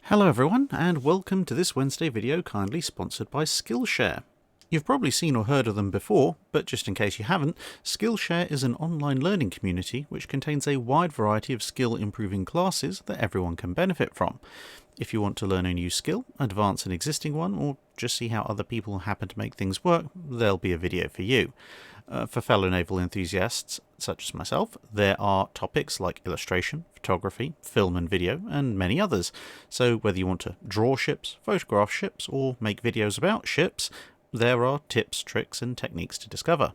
Hello everyone, and welcome to this Wednesday video kindly sponsored by Skillshare. You've probably seen or heard of them before, but just in case you haven't, Skillshare is an online learning community which contains a wide variety of skill-improving classes that everyone can benefit from. If you want to learn a new skill, advance an existing one, or just see how other people happen to make things work, there'll be a video for you. For fellow naval enthusiasts, such as myself, there are topics like illustration, photography, film and video, and many others. So whether you want to draw ships, photograph ships, or make videos about ships, there are tips, tricks, and techniques to discover.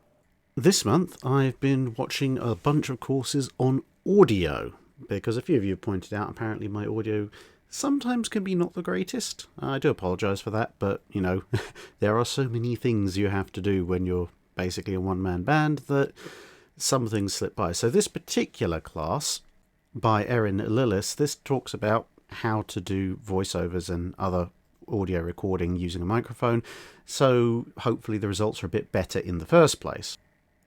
This month, I've been watching a bunch of courses on audio, because a few of you have pointed out apparently my audio sometimes can be not the greatest. I do apologise for that, but, you know, there are so many things you have to do when you're basically a one-man band that some things slip by. So this particular class by Erin Lillis, this talks about how to do voiceovers and other audio recording using a microphone, so hopefully the results are a bit better in the first place.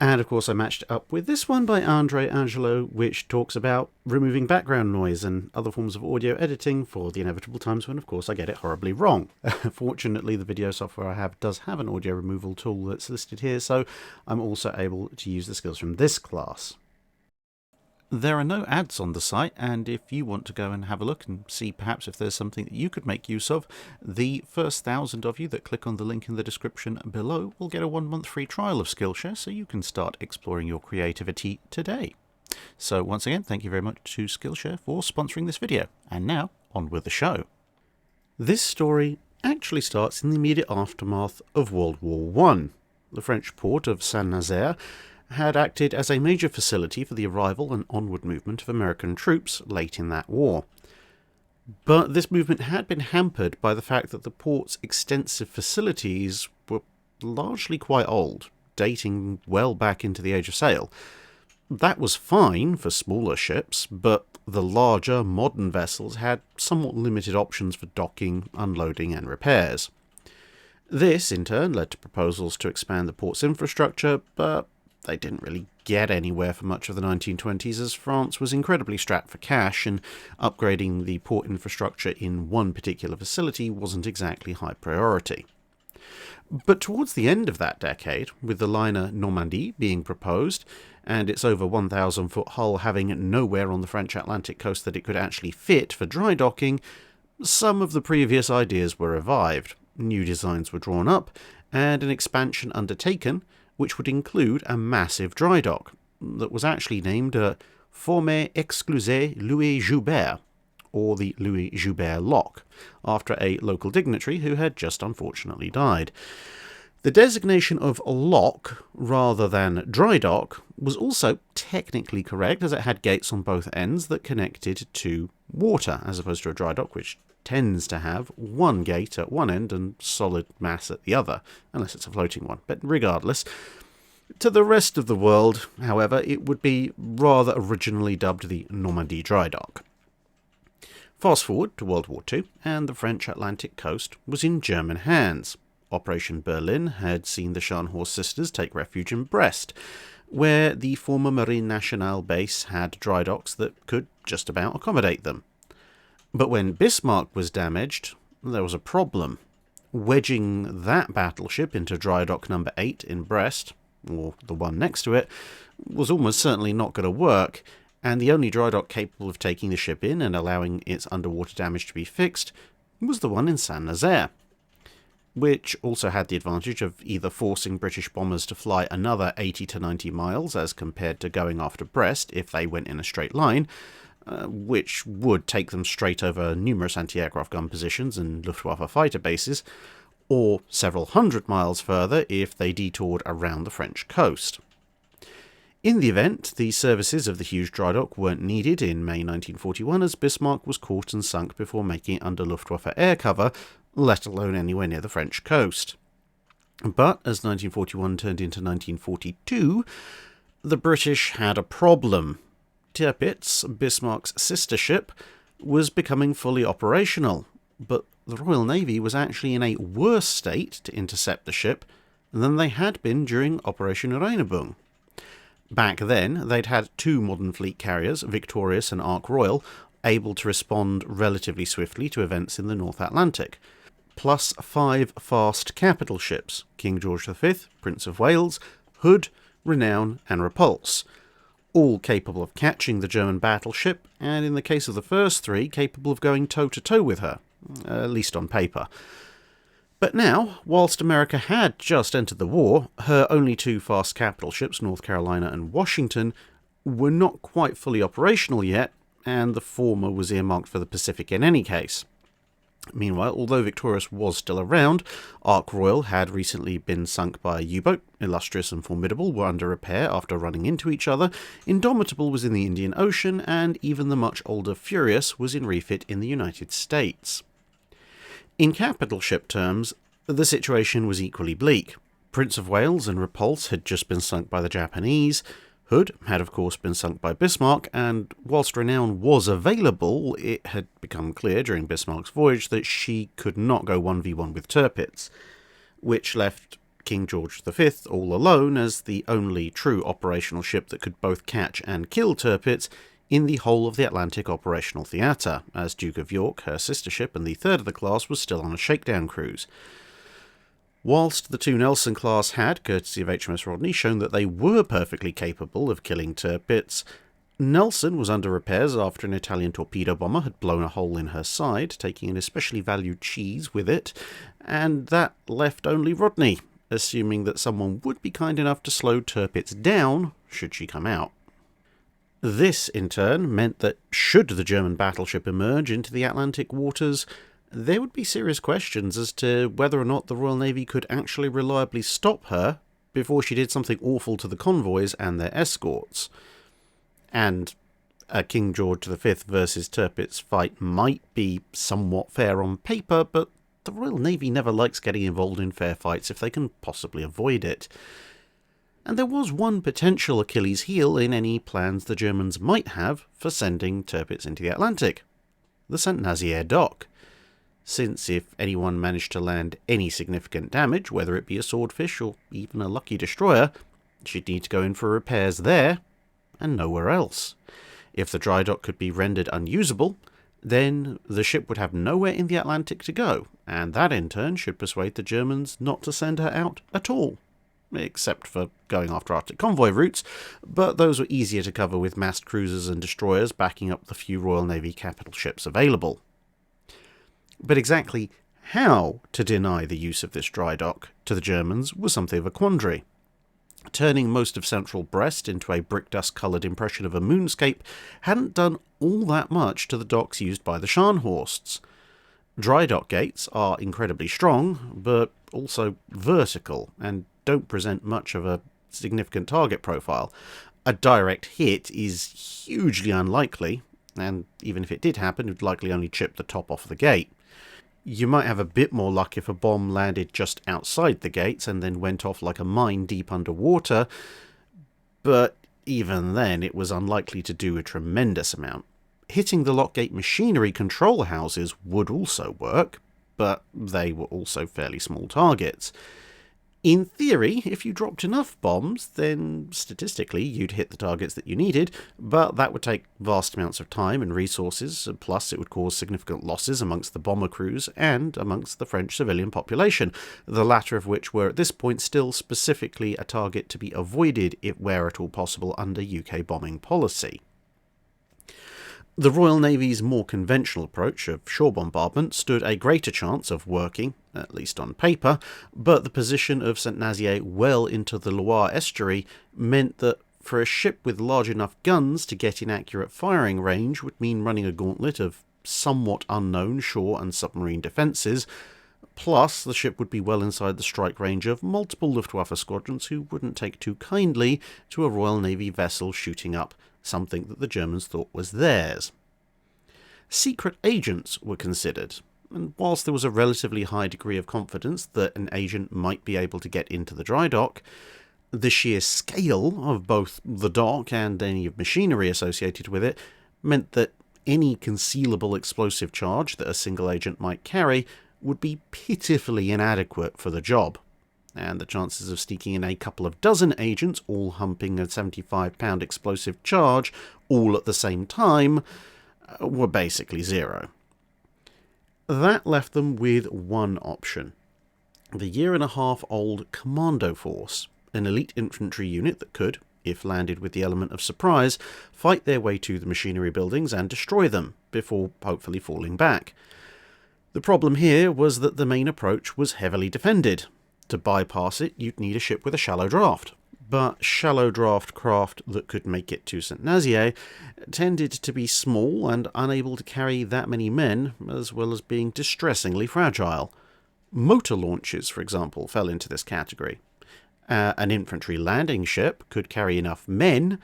And of course I matched it up with this one by Andre Angelo, which talks about removing background noise and other forms of audio editing for the inevitable times when, of course, I get it horribly wrong. Fortunately, the video software I have does have an audio removal tool that's listed here, so I'm also able to use the skills from this class. There are no ads on the site, and if you want to go and have a look and see perhaps if there's something that you could make use of, the first 1,000 of you that click on the link in the description below will get a 1-month free trial of Skillshare, so you can start exploring your creativity today. So once again, thank you very much to Skillshare for sponsoring this video, and now on with the show. This story actually starts in the immediate aftermath of World War I. The French port of St Nazaire had acted as a major facility for the arrival and onward movement of American troops late in that war. But this movement had been hampered by the fact that the port's extensive facilities were largely quite old, dating well back into the Age of Sail. That was fine for smaller ships, but the larger, modern vessels had somewhat limited options for docking, unloading and repairs. This, in turn, led to proposals to expand the port's infrastructure, but they didn't really get anywhere for much of the 1920s, as France was incredibly strapped for cash, and upgrading the port infrastructure in one particular facility wasn't exactly high priority. But towards the end of that decade, with the liner Normandie being proposed, and its over 1,000-foot hull having nowhere on the French Atlantic coast that it could actually fit for dry docking, some of the previous ideas were revived, new designs were drawn up, and an expansion undertaken, which would include a massive dry dock that was actually named Former Exclusé Louis Joubert, or the Louis Joubert Lock, after a local dignitary who had just unfortunately died. The designation of lock rather than dry dock was also technically correct, as it had gates on both ends that connected to water, as opposed to a dry dock, which tends to have one gate at one end and solid mass at the other, unless it's a floating one. But regardless, to the rest of the world, however, it would be rather originally dubbed the Normandie Drydock. Fast forward to World War II, and the French Atlantic coast was in German hands. Operation Berlin had seen the Scharnhorst sisters take refuge in Brest, where the former Marine Nationale base had dry docks that could just about accommodate them. But when Bismarck was damaged, there was a problem. Wedging that battleship into dry dock number 8 in Brest, or the one next to it, was almost certainly not going to work, and the only dry dock capable of taking the ship in and allowing its underwater damage to be fixed was the one in St Nazaire, which also had the advantage of either forcing British bombers to fly another 80 to 90 miles as compared to going after Brest if they went in a straight line, which would take them straight over numerous anti-aircraft gun positions and Luftwaffe fighter bases, or several hundred miles further if they detoured around the French coast. In the event, the services of the huge dry dock weren't needed in May 1941, as Bismarck was caught and sunk before making it under Luftwaffe air cover, let alone anywhere near the French coast. But as 1941 turned into 1942, the British had a problem. Tirpitz, Bismarck's sister ship, was becoming fully operational, but the Royal Navy was actually in a worse state to intercept the ship than they had been during Operation Rheinebung. Back then, they'd had two modern fleet carriers, Victorious and Ark Royal, able to respond relatively swiftly to events in the North Atlantic, plus 5 fast capital ships, King George V, Prince of Wales, Hood, Renown and Repulse, all capable of catching the German battleship, and in the case of the first 3, capable of going toe-to-toe with her, at least on paper. But now, whilst America had just entered the war, her only 2 fast capital ships, North Carolina and Washington, were not quite fully operational yet, and the former was earmarked for the Pacific in any case. Meanwhile, although Victorious was still around, Ark Royal had recently been sunk by a U-boat, Illustrious and Formidable were under repair after running into each other, Indomitable was in the Indian Ocean, and even the much older Furious was in refit in the United States. In capital ship terms, the situation was equally bleak. Prince of Wales and Repulse had just been sunk by the Japanese, Hood had of course been sunk by Bismarck, and whilst Renown was available, it had become clear during Bismarck's voyage that she could not go 1v1 with Tirpitz, which left King George V all alone as the only true operational ship that could both catch and kill Tirpitz in the whole of the Atlantic operational theatre, as Duke of York, her sister ship and the third of the class, was still on a shakedown cruise. Whilst the 2 Nelson-class had, courtesy of HMS Rodney, shown that they were perfectly capable of killing Tirpitz, Nelson was under repairs after an Italian torpedo bomber had blown a hole in her side, taking an especially valued cheese with it, and that left only Rodney, assuming that someone would be kind enough to slow Tirpitz down should she come out. This, in turn, meant that should the German battleship emerge into the Atlantic waters, there would be serious questions as to whether or not the Royal Navy could actually reliably stop her before she did something awful to the convoys and their escorts. And a King George V versus Tirpitz fight might be somewhat fair on paper, but the Royal Navy never likes getting involved in fair fights if they can possibly avoid it. And there was one potential Achilles heel in any plans the Germans might have for sending Tirpitz into the Atlantic: the St Nazaire dock. Since if anyone managed to land any significant damage, whether it be a swordfish or even a lucky destroyer, she'd need to go in for repairs there, and nowhere else. If the dry dock could be rendered unusable, then the ship would have nowhere in the Atlantic to go, and that in turn should persuade the Germans not to send her out at all. Except for going after Arctic convoy routes, but those were easier to cover with massed cruisers and destroyers backing up the few Royal Navy capital ships available. But exactly how to deny the use of this dry dock to the Germans was something of a quandary. Turning most of central Brest into a brick-dust-coloured impression of a moonscape hadn't done all that much to the docks used by the Scharnhorsts. Dry dock gates are incredibly strong, but also vertical, and don't present much of a significant target profile. A direct hit is hugely unlikely, and even if it did happen, it would likely only chip the top off the gate. You might have a bit more luck if a bomb landed just outside the gates and then went off like a mine deep underwater, but even then it was unlikely to do a tremendous amount. Hitting the lockgate machinery control houses would also work, but they were also fairly small targets. In theory, if you dropped enough bombs, then statistically you'd hit the targets that you needed, but that would take vast amounts of time and resources, plus it would cause significant losses amongst the bomber crews and amongst the French civilian population, the latter of which were at this point still specifically a target to be avoided where at all possible under UK bombing policy. The Royal Navy's more conventional approach of shore bombardment stood a greater chance of working, at least on paper, but the position of St Nazaire well into the Loire estuary meant that for a ship with large enough guns to get in accurate firing range would mean running a gauntlet of somewhat unknown shore and submarine defences, plus the ship would be well inside the strike range of multiple Luftwaffe squadrons who wouldn't take too kindly to a Royal Navy vessel shooting up something that the Germans thought was theirs. Secret agents were considered, and whilst there was a relatively high degree of confidence that an agent might be able to get into the dry dock, the sheer scale of both the dock and any of machinery associated with it meant that any concealable explosive charge that a single agent might carry would be pitifully inadequate for the job, and the chances of sneaking in a couple of dozen agents all humping a 75-pound explosive charge all at the same time were basically zero. That left them with one option: the year-and-a-half-old Commando Force, an elite infantry unit that could, if landed with the element of surprise, fight their way to the machinery buildings and destroy them, before hopefully falling back. The problem here was that the main approach was heavily defended. To bypass it, you'd need a ship with a shallow draft. But shallow draft craft that could make it to St Nazaire tended to be small and unable to carry that many men, as well as being distressingly fragile. Motor launches, for example, fell into this category. An infantry landing ship could carry enough men,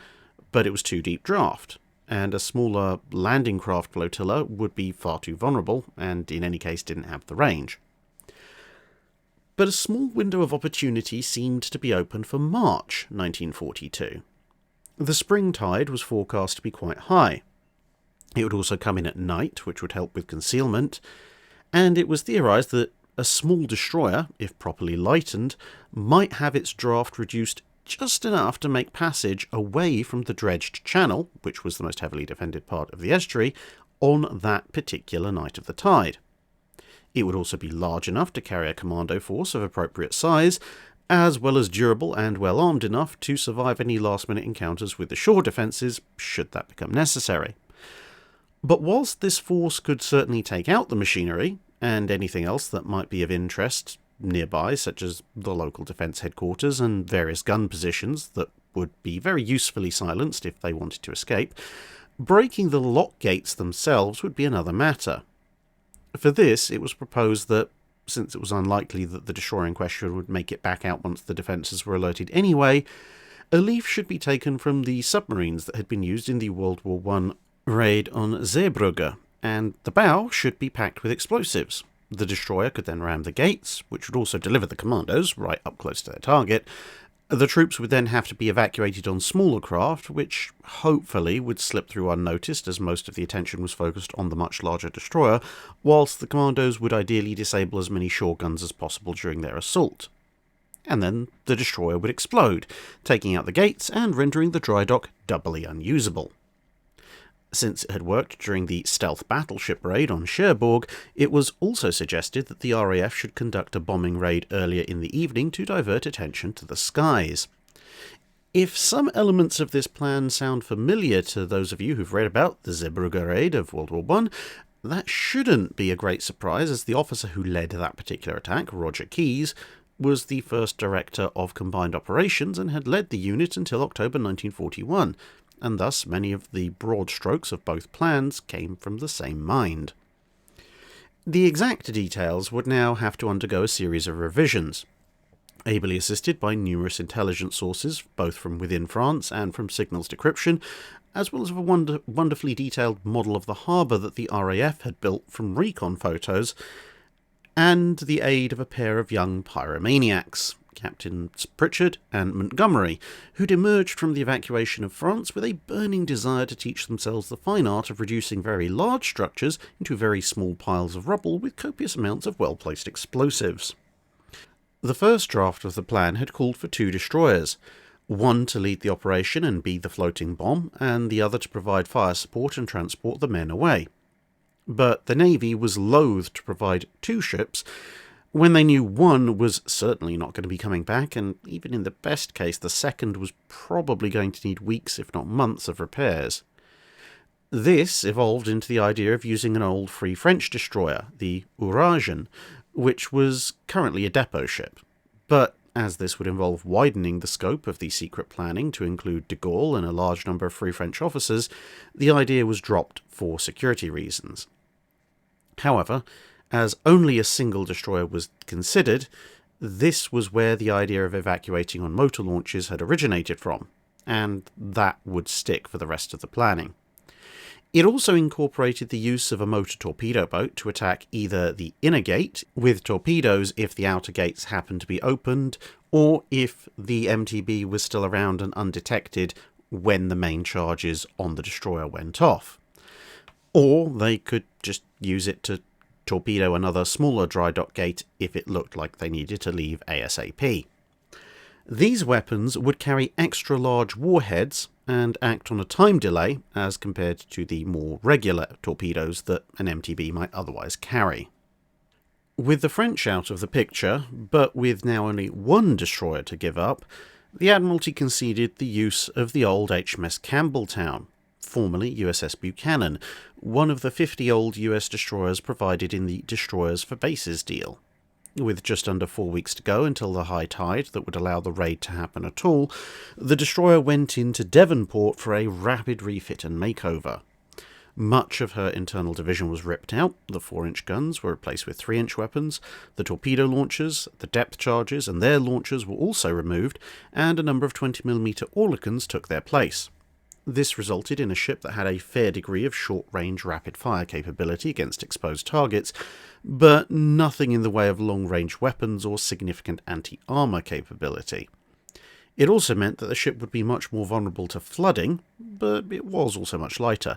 but it was too deep draft, and a smaller landing craft flotilla would be far too vulnerable, and in any case didn't have the range. But a small window of opportunity seemed to be open for March 1942. The spring tide was forecast to be quite high. It would also come in at night, which would help with concealment, and it was theorised that a small destroyer, if properly lightened, might have its draft reduced just enough to make passage away from the dredged channel, which was the most heavily defended part of the estuary, on that particular night of the tide. It would also be large enough to carry a commando force of appropriate size, as well as durable and well armed enough to survive any last-minute encounters with the shore defences, should that become necessary. But whilst this force could certainly take out the machinery, and anything else that might be of interest nearby, such as the local defence headquarters and various gun positions that would be very usefully silenced if they wanted to escape, breaking the lock gates themselves would be another matter. For this, it was proposed that, since it was unlikely that the destroyer in question would make it back out once the defences were alerted anyway, a leaf should be taken from the submarines that had been used in the World War I raid on Zeebrugge, and the bow should be packed with explosives. The destroyer could then ram the gates, which would also deliver the commandos right up close to their target. The troops would then have to be evacuated on smaller craft, which hopefully would slip through unnoticed as most of the attention was focused on the much larger destroyer, whilst the commandos would ideally disable as many shore guns as possible during their assault. And then the destroyer would explode, taking out the gates and rendering the dry dock doubly unusable. Since it had worked during the stealth battleship raid on Cherbourg, it was also suggested that the RAF should conduct a bombing raid earlier in the evening to divert attention to the skies. If some elements of this plan sound familiar to those of you who've read about the Zeebrugge raid of World War I, that shouldn't be a great surprise, as the officer who led that particular attack, Roger Keyes, was the first director of combined operations and had led the unit until October 1941. And thus many of the broad strokes of both plans came from the same mind. The exact details would now have to undergo a series of revisions, ably assisted by numerous intelligence sources, both from within France and from signals decryption, as well as a wonderfully detailed model of the harbour that the RAF had built from recon photos, and the aid of a pair of young pyromaniacs, Captains Pritchard and Montgomery, who'd emerged from the evacuation of France with a burning desire to teach themselves the fine art of reducing very large structures into very small piles of rubble with copious amounts of well-placed explosives. The first draft of the plan had called for 2 destroyers, one to lead the operation and be the floating bomb, and the other to provide fire support and transport the men away. But the Navy was loath to provide 2 ships, when they knew one was certainly not going to be coming back, and even in the best case, the second was probably going to need weeks, if not months, of repairs. This evolved into the idea of using an old Free French destroyer, the Ouragan, which was currently a depot ship. But as this would involve widening the scope of the secret planning to include de Gaulle and a large number of Free French officers, the idea was dropped for security reasons. However, as only a single destroyer was considered, this was where the idea of evacuating on motor launches had originated from, and that would stick for the rest of the planning. It also incorporated the use of a motor torpedo boat to attack either the inner gate, with torpedoes if the outer gates happened to be opened, or if the MTB was still around and undetected when the main charges on the destroyer went off. Or they could just use it to torpedo another smaller dry dock gate if it looked like they needed to leave ASAP. These weapons would carry extra large warheads, and act on a time delay as compared to the more regular torpedoes that an MTB might otherwise carry. With the French out of the picture, but with now only one destroyer to give up, the Admiralty conceded the use of the old HMS Campbelltown, formerly USS Buchanan, one of the 50 old US destroyers provided in the Destroyers for Bases deal. With just under 4 weeks to go until the high tide that would allow the raid to happen at all, the destroyer went into Devonport for a rapid refit and makeover. Much of her internal division was ripped out, the 4-inch guns were replaced with 3-inch weapons, the torpedo launchers, the depth charges and their launchers were also removed, and a number of 20mm Oerlikons took their place. This resulted in a ship that had a fair degree of short-range rapid-fire capability against exposed targets, but nothing in the way of long-range weapons or significant anti-armour capability. It also meant that the ship would be much more vulnerable to flooding, but it was also much lighter.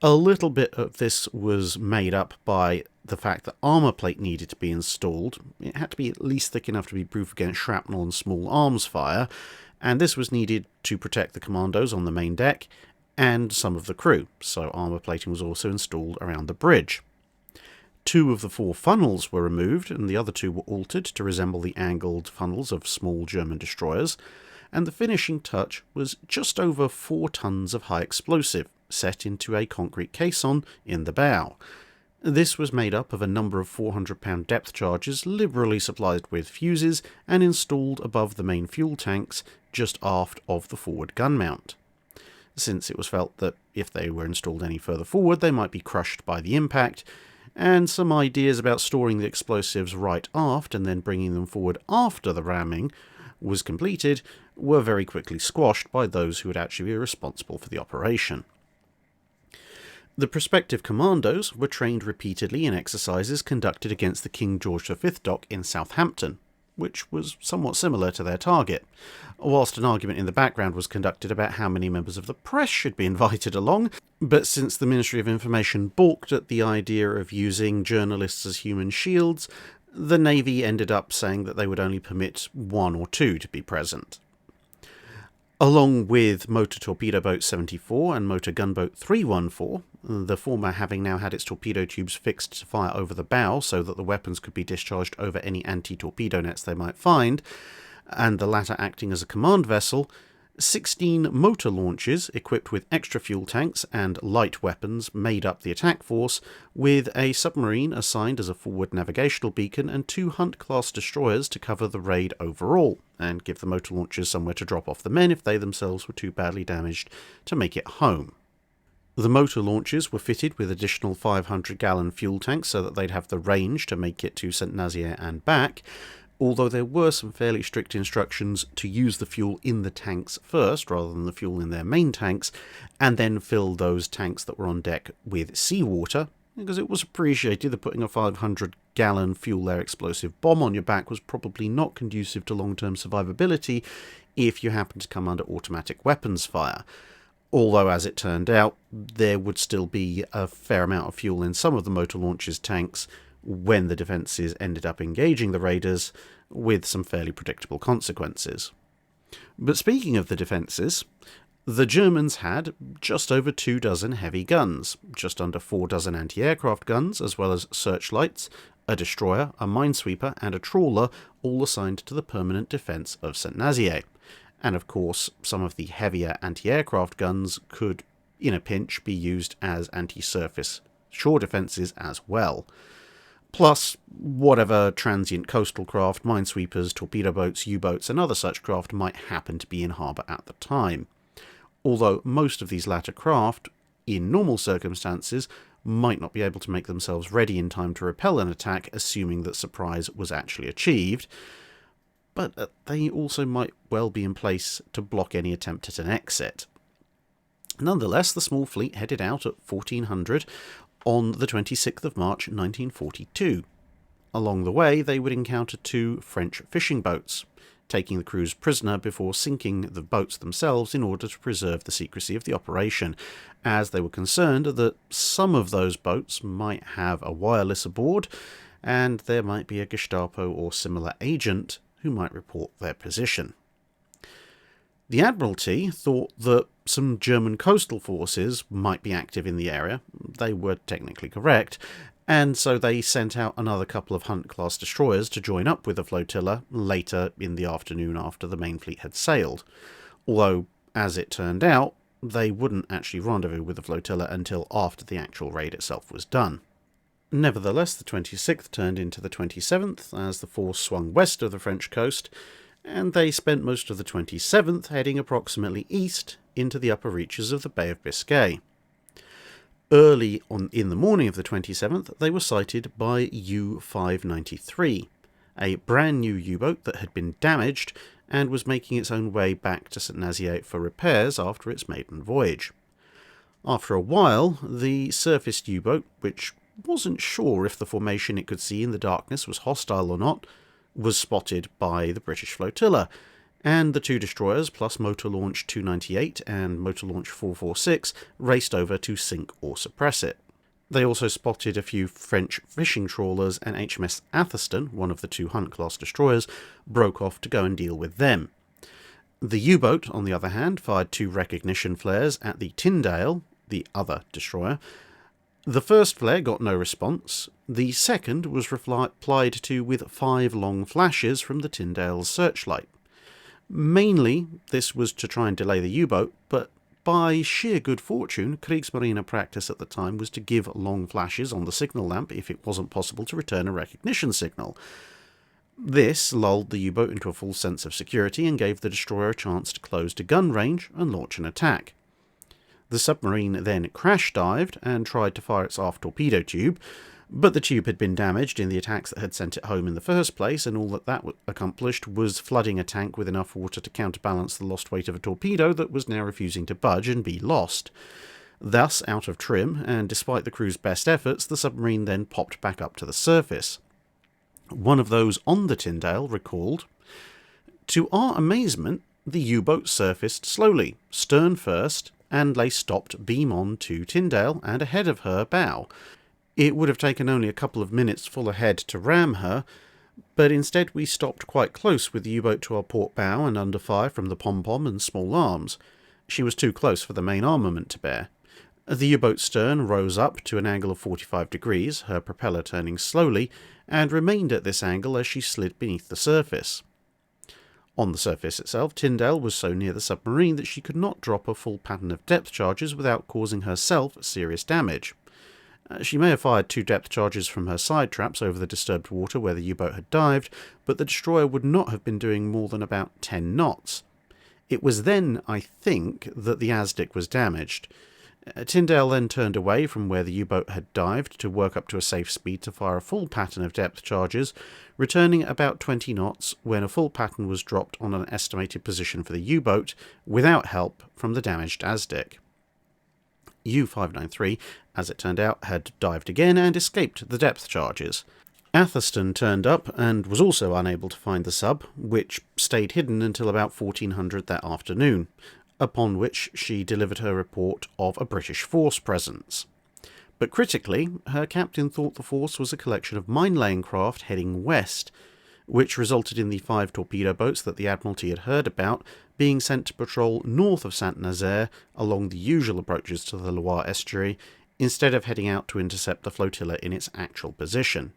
A little bit of this was made up by the fact that armour plate needed to be installed. It had to be at least thick enough to be proof against shrapnel and small arms fire, and this was needed to protect the commandos on the main deck and some of the crew, so armour plating was also installed around the bridge. 2 of the 4 funnels were removed, and the other 2 were altered to resemble the angled funnels of small German destroyers, and the finishing touch was just over 4 tons of high explosive, set into a concrete caisson in the bow. This was made up of a number of 400-pound depth charges liberally supplied with fuses and installed above the main fuel tanks just aft of the forward gun mount, since it was felt that if they were installed any further forward they might be crushed by the impact, and some ideas about storing the explosives right aft and then bringing them forward after the ramming was completed were very quickly squashed by those who would actually be responsible for the operation. The prospective commandos were trained repeatedly in exercises conducted against the King George V dock in Southampton, which was somewhat similar to their target, whilst an argument in the background was conducted about how many members of the press should be invited along, but since the Ministry of Information balked at the idea of using journalists as human shields, the Navy ended up saying that they would only permit 1 or 2 to be present. Along with Motor Torpedo Boat 74 and Motor Gunboat 314, the former having now had its torpedo tubes fixed to fire over the bow so that the weapons could be discharged over any anti-torpedo nets they might find, and the latter acting as a command vessel, 16 motor launches equipped with extra fuel tanks and light weapons made up the attack force, with a submarine assigned as a forward navigational beacon and 2 Hunt-class destroyers to cover the raid overall, and give the motor launchers somewhere to drop off the men if they themselves were too badly damaged to make it home. The motor launchers were fitted with additional 500-gallon fuel tanks so that they'd have the range to make it to St Nazaire and back, although there were some fairly strict instructions to use the fuel in the tanks first rather than the fuel in their main tanks, and then fill those tanks that were on deck with seawater, because it was appreciated that putting a 500-gallon fuel air explosive bomb on your back was probably not conducive to long-term survivability if you happened to come under automatic weapons fire. Although, as it turned out, there would still be a fair amount of fuel in some of the motor launchers' tanks when the defences ended up engaging the raiders, with some fairly predictable consequences. But speaking of the defences, the Germans had just over 2 dozen heavy guns, just under 4 dozen anti-aircraft guns, as well as searchlights, a destroyer, a minesweeper and a trawler, all assigned to the permanent defence of St Nazaire. And of course, some of the heavier anti-aircraft guns could, in a pinch, be used as anti-surface shore defences as well. Plus, whatever transient coastal craft, minesweepers, torpedo boats, U-boats and other such craft might happen to be in harbour at the time. Although most of these latter craft, in normal circumstances, might not be able to make themselves ready in time to repel an attack, assuming that surprise was actually achieved, but they also might well be in place to block any attempt at an exit. Nonetheless, the small fleet headed out at 1400 on the 26th of March 1942. Along the way, they would encounter 2 French fishing boats, taking the crews prisoner before sinking the boats themselves in order to preserve the secrecy of the operation, as they were concerned that some of those boats might have a wireless aboard, and there might be a Gestapo or similar agent who might report their position. The Admiralty thought that some German coastal forces might be active in the area. They were technically correct, and so they sent out another couple of Hunt-class destroyers to join up with the flotilla later in the afternoon after the main fleet had sailed. Although, as it turned out, they wouldn't actually rendezvous with the flotilla until after the actual raid itself was done. Nevertheless, the 26th turned into the 27th as the force swung west of the French coast, and they spent most of the 27th heading approximately east into the upper reaches of the Bay of Biscay. Early in the morning of the 27th, they were sighted by U-593, a brand new U-boat that had been damaged and was making its own way back to St Nazaire for repairs after its maiden voyage. After a while, the surfaced U-boat, which wasn't sure if the formation it could see in the darkness was hostile or not, was spotted by the British flotilla, and the two destroyers plus Motor Launch 298 and Motor Launch 446 raced over to sink or suppress it. They also spotted a few French fishing trawlers, and HMS Atherstone, one of the two Hunt-class destroyers, broke off to go and deal with them. The U-boat, on the other hand, fired two recognition flares at the Tyndale, the other destroyer. The first flare got no response. The second was replied to with 5 long flashes from the Tyndale's searchlight. Mainly, this was to try and delay the U-boat, but by sheer good fortune, Kriegsmarine practice at the time was to give long flashes on the signal lamp if it wasn't possible to return a recognition signal. This lulled the U-boat into a full sense of security and gave the destroyer a chance to close to gun range and launch an attack. The submarine then crash-dived and tried to fire its aft torpedo tube, but the tube had been damaged in the attacks that had sent it home in the first place, and all that accomplished was flooding a tank with enough water to counterbalance the lost weight of a torpedo that was now refusing to budge and be lost. Thus, out of trim, and despite the crew's best efforts, the submarine then popped back up to the surface. One of those on the Tyndale recalled, "To our amazement, the U-boat surfaced slowly, stern first, and lay stopped beam on to Tyndale and ahead of her bow. It would have taken only a couple of minutes full ahead to ram her, but instead we stopped quite close with the U-boat to our port bow and under fire from the pom-pom and small arms. She was too close for the main armament to bear. The U-boat's stern rose up to an angle of 45 degrees, her propeller turning slowly, and remained at this angle as she slid beneath the surface. On the surface itself, Tyndale was so near the submarine that she could not drop a full pattern of depth charges without causing herself serious damage. She may have fired 2 depth charges from her side traps over the disturbed water where the U-boat had dived, but the destroyer would not have been doing more than about 10 knots. It was then, I think, that the Aztec was damaged. Tyndale then turned away from where the U-boat had dived to work up to a safe speed to fire a full pattern of depth charges, returning at about 20 knots when a full pattern was dropped on an estimated position for the U-boat without help from the damaged Aztec. U-593, as it turned out, had dived again and escaped the depth charges. Atherstone turned up and was also unable to find the sub, which stayed hidden until about 1400 that afternoon, upon which she delivered her report of a British force presence. But critically, her captain thought the force was a collection of mine-laying craft heading west, which resulted in the 5 torpedo boats that the Admiralty had heard about being sent to patrol north of St Nazaire along the usual approaches to the Loire estuary, instead of heading out to intercept the flotilla in its actual position.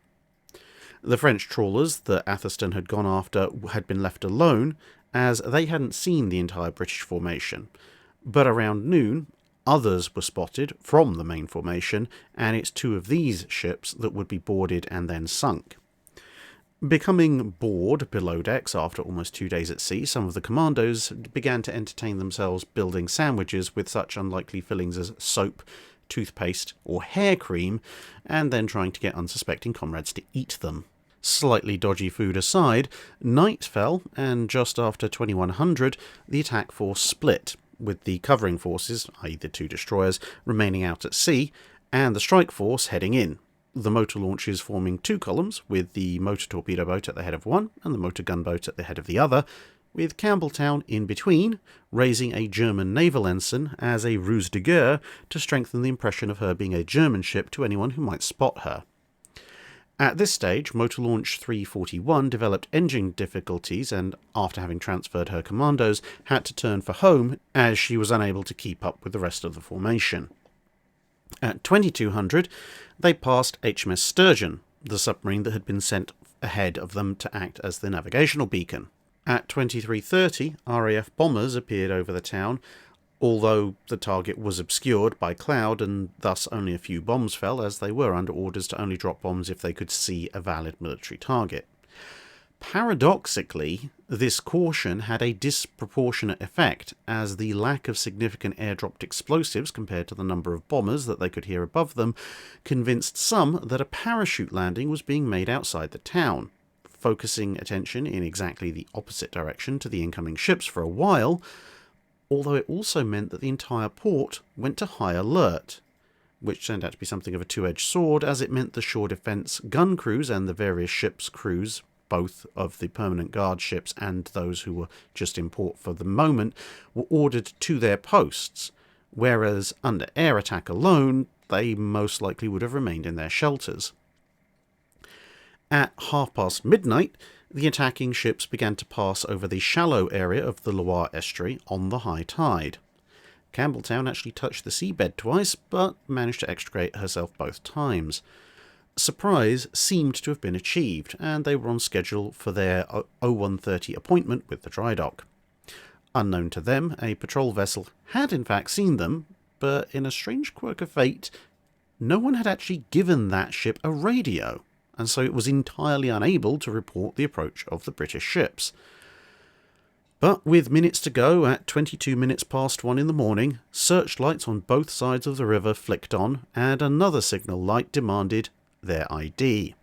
The French trawlers that Atherstone had gone after had been left alone, as they hadn't seen the entire British formation, but around noon others were spotted from the main formation, and it's 2 of these ships that would be boarded and then sunk. Becoming bored below decks after almost 2 days at sea, some of the commandos began to entertain themselves building sandwiches with such unlikely fillings as soap, toothpaste, or hair cream, and then trying to get unsuspecting comrades to eat them. Slightly dodgy food aside, night fell, and just after 2100, the attack force split, with the covering forces, i.e. the 2 destroyers, remaining out at sea, and the strike force heading in. The motor launches forming 2 columns, with the motor torpedo boat at the head of one and the motor gunboat at the head of the other, with Campbelltown in between, raising a German naval ensign as a ruse de guerre to strengthen the impression of her being a German ship to anyone who might spot her. At this stage, Motor Launch 341 developed engine difficulties and, after having transferred her commandos, had to turn for home as she was unable to keep up with the rest of the formation. At 2200, they passed HMS Sturgeon, the submarine that had been sent ahead of them to act as the navigational beacon. At 2330, RAF bombers appeared over the town, although the target was obscured by cloud and thus only a few bombs fell, as they were under orders to only drop bombs if they could see a valid military target. Paradoxically, this caution had a disproportionate effect, as the lack of significant air-dropped explosives compared to the number of bombers that they could hear above them convinced some that a parachute landing was being made outside the town, focusing attention in exactly the opposite direction to the incoming ships for a while, although it also meant that the entire port went to high alert, which turned out to be something of a two-edged sword, as it meant the shore defence gun crews and the various ships' crews, both of the permanent guard ships and those who were just in port for the moment, were ordered to their posts, whereas under air attack alone, they most likely would have remained in their shelters. At midnight, the attacking ships began to pass over the shallow area of the Loire estuary on the high tide. Campbelltown actually touched the seabed twice, but managed to extricate herself both times. Surprise seemed to have been achieved, and they were on schedule for their 0130 appointment with the Drydock. Unknown to them, a patrol vessel had in fact seen them, but in a strange quirk of fate, no one had actually given that ship a radio, and so it was entirely unable to report the approach of the British ships. But with minutes to go, at 22 minutes past 1 in the morning, searchlights on both sides of the river flicked on, and another signal light demanded their ID.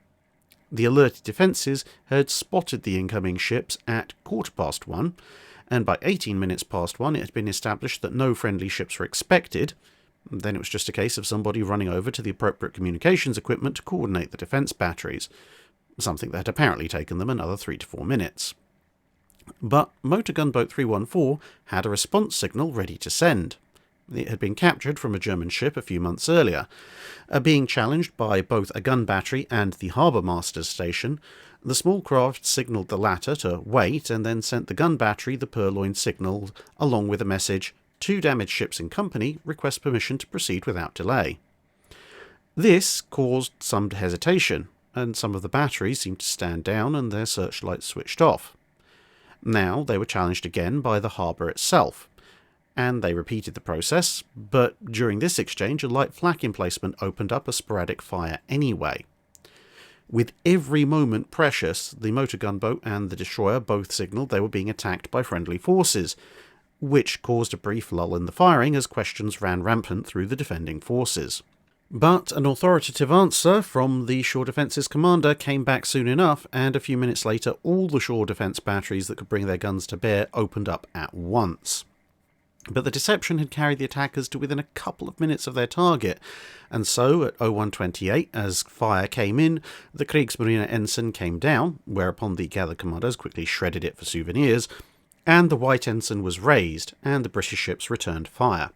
The alerted defences had spotted the incoming ships at 1:15, and by 18 minutes past 1 it had been established that no friendly ships were expected. Then it was just a case of somebody running over to the appropriate communications equipment to coordinate the defence batteries, something that had apparently taken them another 3 to 4 minutes. But Motor Gunboat 314 had a response signal ready to send. It had been captured from a German ship a few months earlier. Being challenged by both a gun battery and the harbour master's station, the small craft signalled the latter to wait and then sent the gun battery the purloined signal along with a message, "Two damaged ships in company, request permission to proceed without delay." This caused some hesitation, and some of the batteries seemed to stand down and their searchlights switched off. Now they were challenged again by the harbour itself, and they repeated the process, but during this exchange a light flak emplacement opened up a sporadic fire anyway. With every moment precious, the motor gunboat and the destroyer both signalled they were being attacked by friendly forces, which caused a brief lull in the firing as questions ran rampant through the defending forces. But an authoritative answer from the Shore Defence's commander came back soon enough, and a few minutes later all the shore defence batteries that could bring their guns to bear opened up at once. But the deception had carried the attackers to within a couple of minutes of their target, and so at 0128, as fire came in, the Kriegsmarine ensign came down, whereupon the gathered commandos quickly shredded it for souvenirs, and the white ensign was raised, and the British ships returned fire.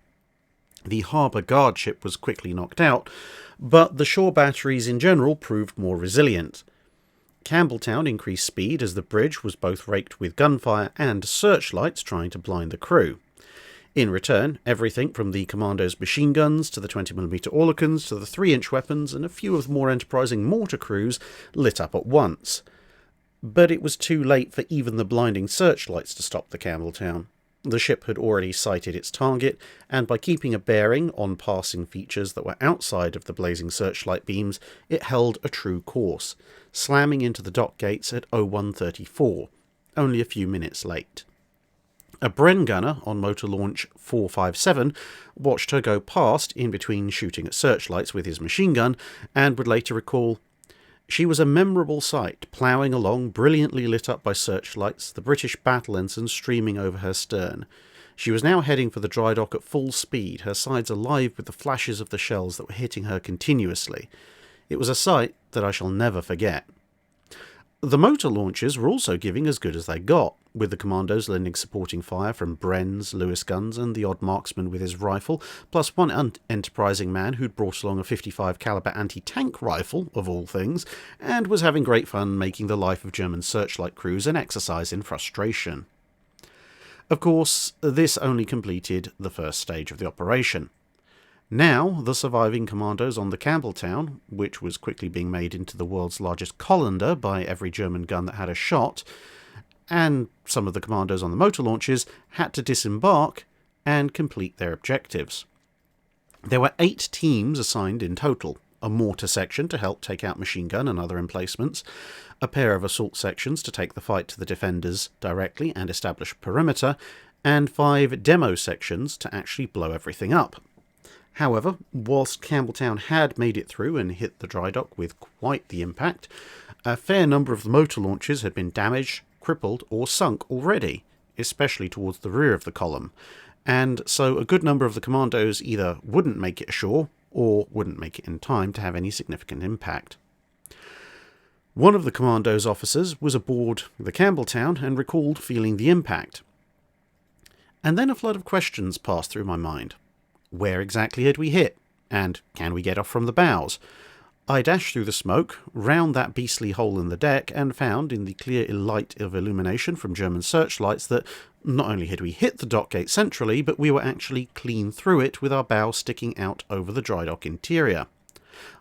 The harbour guard ship was quickly knocked out, but the shore batteries in general proved more resilient. Campbelltown increased speed as the bridge was both raked with gunfire and searchlights trying to blind the crew. In return, everything from the commandos' machine guns to the 20mm Oerlikons to the 3-inch weapons and a few of the more enterprising mortar crews lit up at once. But it was too late for even the blinding searchlights to stop the Campbelltown. The ship had already sighted its target, and by keeping a bearing on passing features that were outside of the blazing searchlight beams, it held a true course, slamming into the dock gates at 0134, only a few minutes late. A Bren gunner on motor launch 457 watched her go past in between shooting at searchlights with his machine gun, and would later recall, "She was a memorable sight, ploughing along, brilliantly lit up by searchlights, the British battle ensign streaming over her stern. She was now heading for the Drydock at full speed, her sides alive with the flashes of the shells that were hitting her continuously. It was a sight that I shall never forget." The motor launches were also giving as good as they got, with the commandos lending supporting fire from Bren's Lewis guns and the odd marksman with his rifle, plus one enterprising man who'd brought along a 55 caliber anti-tank rifle, of all things, and was having great fun making the life of German searchlight crews an exercise in frustration. Of course, this only completed the first stage of the operation. Now, the surviving commandos on the Campbelltown, which was quickly being made into the world's largest colander by every German gun that had a shot, and some of the commandos on the motor launches had to disembark and complete their objectives. There were 8 teams assigned in total: a mortar section to help take out machine gun and other emplacements, a pair of assault sections to take the fight to the defenders directly and establish perimeter, and 5 demo sections to actually blow everything up. However, whilst Campbelltown had made it through and hit the Drydock with quite the impact, a fair number of the motor launches had been damaged, crippled or sunk already, especially towards the rear of the column, and so a good number of the commandos either wouldn't make it ashore or wouldn't make it in time to have any significant impact. One of the commandos' officers was aboard the Campbelltown and recalled feeling the impact. And then a flood of questions passed through my mind. Where exactly had we hit? And can we get off from the bows? I dashed through the smoke, round that beastly hole in the deck, and found, in the clear light of illumination from German searchlights, that not only had we hit the dock gate centrally, but we were actually clean through it with our bow sticking out over the Drydock interior.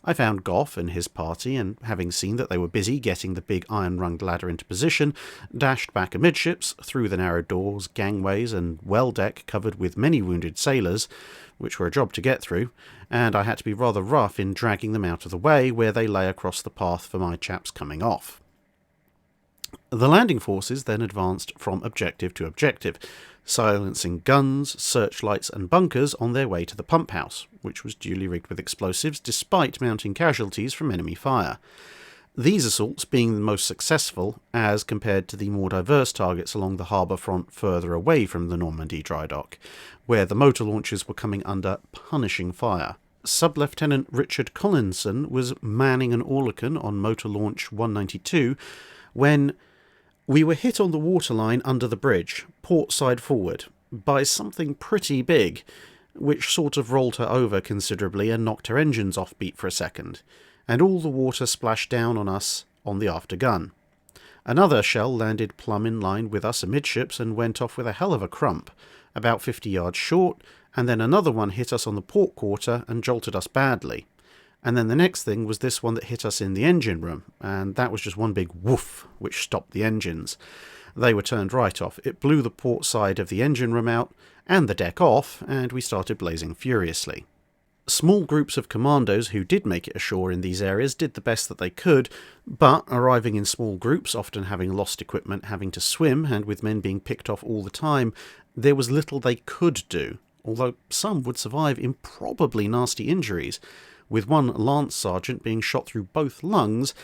I found Goff and his party, and having seen that they were busy getting the big iron-runged ladder into position, dashed back amidships, through the narrow doors, gangways, and well deck covered with many wounded sailors, which were a job to get through, and I had to be rather rough in dragging them out of the way where they lay across the path for my chaps coming off. The landing forces then advanced from objective to objective, silencing guns, searchlights and bunkers on their way to the pump house, which was duly rigged with explosives despite mounting casualties from enemy fire. These assaults being the most successful as compared to the more diverse targets along the harbour front further away from the Normandie Drydock, where the motor launches were coming under punishing fire. Sub-Lieutenant Richard Collinson was manning an Oerlikon on motor launch 192 when we were hit on the waterline under the bridge, port side forward, by something pretty big, which sort of rolled her over considerably and knocked her engines off beat for a second, and all the water splashed down on us on the after gun. Another shell landed plumb in line with us amidships and went off with a hell of a crump, about 50 yards short, and then another one hit us on the port quarter and jolted us badly. And then the next thing was this one that hit us in the engine room, and that was just one big woof, which stopped the engines. They were turned right off. It blew the port side of the engine room out, and the deck off, and we started blazing furiously. Small groups of commandos who did make it ashore in these areas did the best that they could, but arriving in small groups, often having lost equipment, having to swim, and with men being picked off all the time, there was little they could do, although some would survive improbably nasty injuries, with one lance sergeant being shot through both lungs,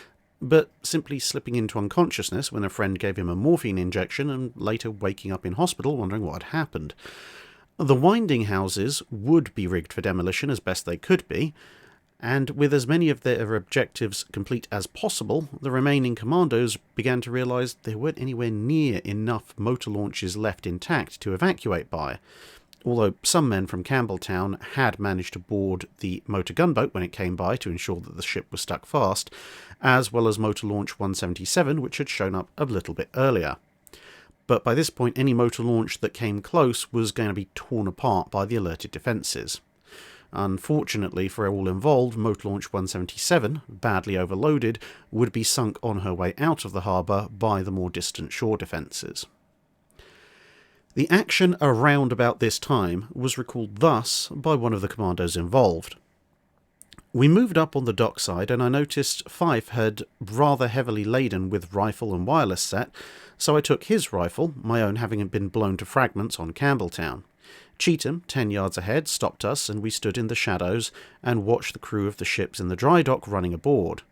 but simply slipping into unconsciousness when a friend gave him a morphine injection and later waking up in hospital wondering what had happened. The winding houses would be rigged for demolition as best they could be, and with as many of their objectives complete as possible, the remaining commandos began to realise there weren't anywhere near enough motor launches left intact to evacuate by, although some men from Campbelltown had managed to board the motor gunboat when it came by to ensure that the ship was stuck fast, as well as motor launch 177, which had shown up a little bit earlier. But by this point, any motor launch that came close was going to be torn apart by the alerted defences. Unfortunately for all involved, motor launch 177, badly overloaded, would be sunk on her way out of the harbour by the more distant shore defences. The action around about this time was recalled thus by one of the commandos involved. We moved up on the dockside and I noticed Fife had rather heavily laden with rifle and wireless set, so I took his rifle, my own having been blown to fragments on Campbelltown. Cheetham, 10 yards ahead, stopped us and we stood in the shadows and watched the crew of the ships in the dry dock running aboard.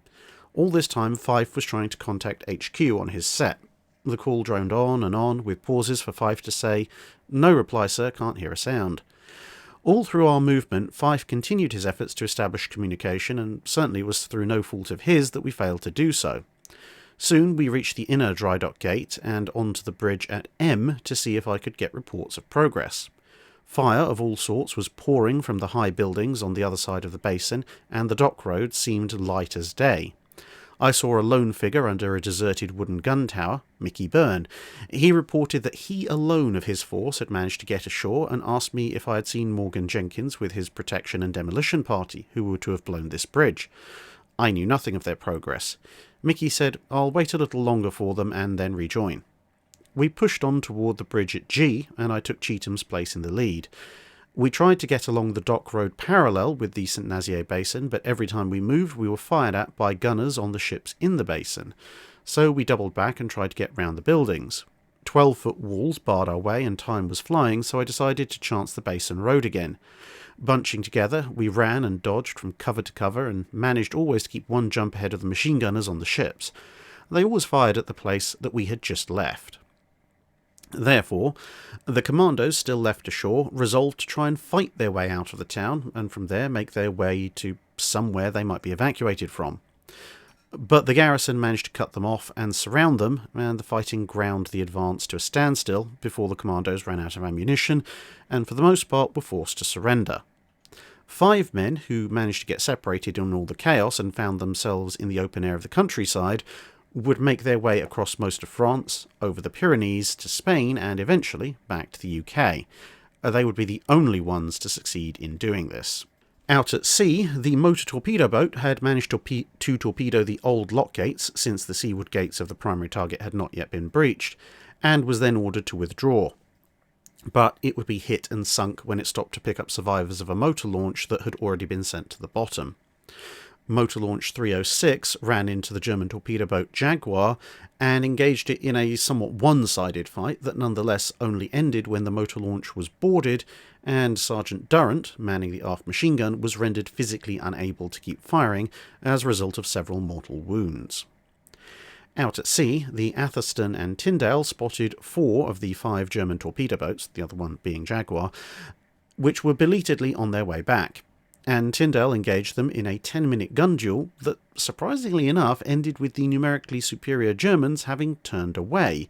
All this time Fife was trying to contact HQ on his set. The call droned on, with pauses for Fife to say, "No reply, sir, can't hear a sound." All through our movement, Fife continued his efforts to establish communication, and certainly it was through no fault of his that we failed to do so. Soon we reached the inner Drydock gate and onto the bridge at M to see if I could get reports of progress. Fire of all sorts was pouring from the high buildings on the other side of the basin, and the dock road seemed light as day. I saw a lone figure under a deserted wooden gun tower, Mickey Byrne. He reported that he alone of his force had managed to get ashore and asked me if I had seen Morgan Jenkins with his protection and demolition party, who were to have blown this bridge. I knew nothing of their progress. Mickey said, "I'll wait a little longer for them and then rejoin." We pushed on toward the bridge at G, and I took Cheatham's place in the lead. We tried to get along the dock road parallel with the St Nazaire basin, but every time we moved we were fired at by gunners on the ships in the basin. So we doubled back and tried to get round the buildings. 12-foot walls barred our way and time was flying, so I decided to chance the basin road again. Bunching together, we ran and dodged from cover to cover and managed always to keep one jump ahead of the machine gunners on the ships. They always fired at the place that we had just left. Therefore, the commandos still left ashore resolved to try and fight their way out of the town, and from there make their way to somewhere they might be evacuated from. But the garrison managed to cut them off and surround them, and the fighting ground the advance to a standstill before the commandos ran out of ammunition, and for the most part were forced to surrender. 5 men who managed to get separated in all the chaos and found themselves in the open air of the countryside would make their way across most of France, over the Pyrenees to Spain, and eventually back to the UK. They would be the only ones to succeed in doing this. Out at sea, the motor torpedo boat had managed to torpedo the old lock gates, since the seaward gates of the primary target had not yet been breached, and was then ordered to withdraw. But it would be hit and sunk when it stopped to pick up survivors of a motor launch that had already been sent to the bottom. Motor Launch 306 ran into the German torpedo boat Jaguar and engaged it in a somewhat one-sided fight that nonetheless only ended when the motor launch was boarded and Sergeant Durrant, manning the aft machine gun, was rendered physically unable to keep firing as a result of several mortal wounds. Out at sea, the Atherstone and Tyndale spotted 4 of the 5 German torpedo boats, the other one being Jaguar, which were belatedly on their way back, and Tyndale engaged them in a 10-minute gun duel that, surprisingly enough, ended with the numerically superior Germans having turned away,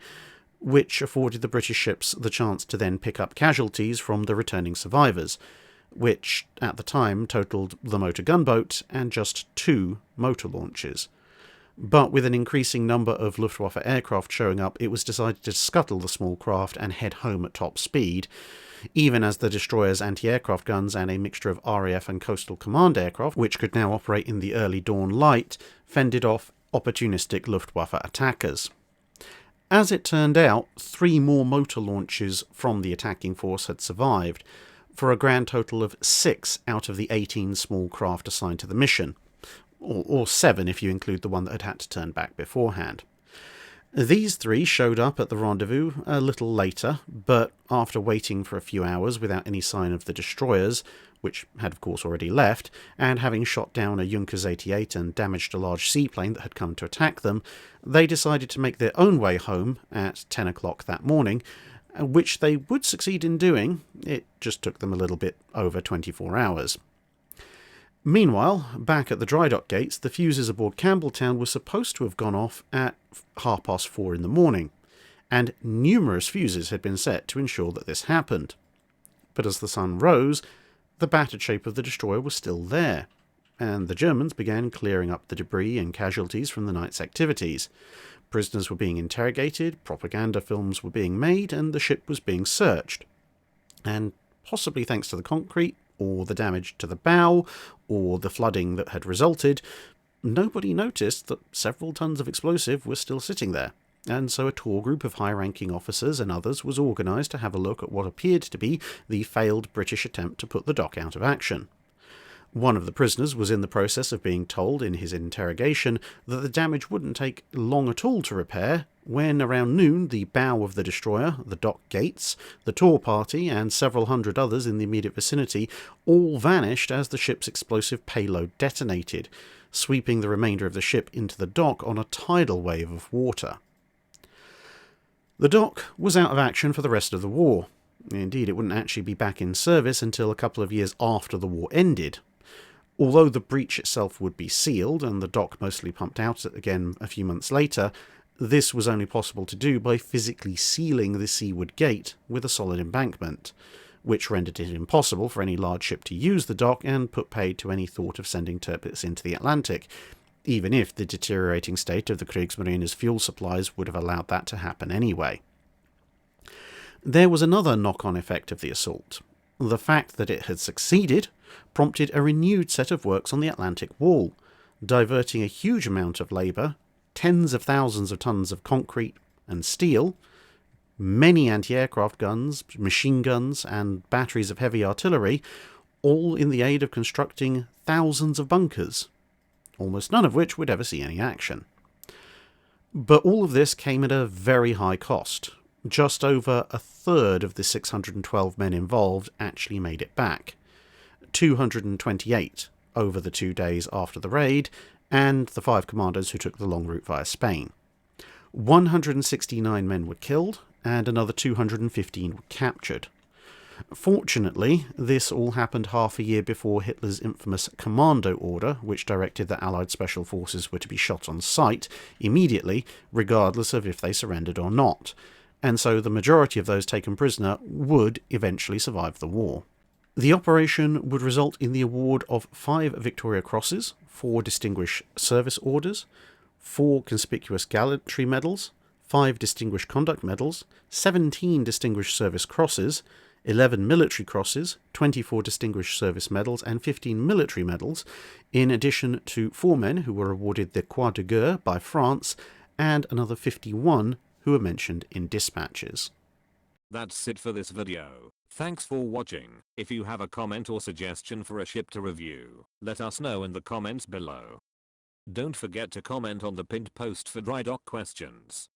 which afforded the British ships the chance to then pick up casualties from the returning survivors, which, at the time, totalled the motor gunboat and just 2 motor launches. But with an increasing number of Luftwaffe aircraft showing up, it was decided to scuttle the small craft and head home at top speed, even as the destroyer's anti-aircraft guns and a mixture of RAF and Coastal Command aircraft, which could now operate in the early dawn light, fended off opportunistic Luftwaffe attackers. As it turned out, 3 more motor launches from the attacking force had survived, for a grand total of 6 out of the 18 small craft assigned to the mission, or 7 if you include the one that had to turn back beforehand. These 3 showed up at the rendezvous a little later, but after waiting for a few hours without any sign of the destroyers, which had of course already left, and having shot down a Junkers 88 and damaged a large seaplane that had come to attack them, they decided to make their own way home at 10 o'clock that morning, which they would succeed in doing. It just took them a little bit over 24 hours. Meanwhile, back at the Drydock gates, the fuses aboard Campbelltown were supposed to have gone off at 4:30 in the morning, and numerous fuses had been set to ensure that this happened. But as the sun rose, the battered shape of the destroyer was still there, and the Germans began clearing up the debris and casualties from the night's activities. Prisoners were being interrogated, propaganda films were being made, and the ship was being searched. And possibly thanks to the concrete, or the damage to the bow, or the flooding that had resulted, nobody noticed that several tons of explosive were still sitting there, and so a tour group of high-ranking officers and others was organised to have a look at what appeared to be the failed British attempt to put the dock out of action. One of the prisoners was in the process of being told in his interrogation that the damage wouldn't take long at all to repair, when around noon the bow of the destroyer, the dock gates, the tour party and several hundred others in the immediate vicinity all vanished as the ship's explosive payload detonated, sweeping the remainder of the ship into the dock on a tidal wave of water. The dock was out of action for the rest of the war. Indeed, it wouldn't actually be back in service until a couple of years after the war ended. Although the breach itself would be sealed and the dock mostly pumped out again a few months later, this was only possible to do by physically sealing the seaward gate with a solid embankment, which rendered it impossible for any large ship to use the dock and put paid to any thought of sending Tirpitz into the Atlantic, even if the deteriorating state of the Kriegsmarine's fuel supplies would have allowed that to happen anyway. There was another knock-on effect of the assault. The fact that it had succeeded prompted a renewed set of works on the Atlantic Wall, diverting a huge amount of labour, tens of thousands of tons of concrete and steel, many anti-aircraft guns, machine guns, and batteries of heavy artillery, all in the aid of constructing thousands of bunkers, almost none of which would ever see any action. But all of this came at a very high cost. Just over a third of the 612 men involved actually made it back. 228 over the 2 days after the raid, and the 5 commanders who took the long route via Spain. 169 men were killed, and another 215 were captured. Fortunately, this all happened half a year before Hitler's infamous Commando Order, which directed that Allied special forces were to be shot on sight immediately, regardless of if they surrendered or not, and so the majority of those taken prisoner would eventually survive the war. The operation would result in the award of 5 Victoria Crosses, 4 Distinguished Service Orders, 4 Conspicuous Gallantry Medals, 5 Distinguished Conduct Medals, 17 Distinguished Service Crosses, 11 Military Crosses, 24 Distinguished Service Medals, and 15 Military Medals, in addition to 4 men who were awarded the Croix de Guerre by France, and another 51 who were mentioned in dispatches. That's it for this video. Thanks for watching. If you have a comment or suggestion for a ship to review, let us know in the comments below. Don't forget to comment on the pinned post for dry dock questions.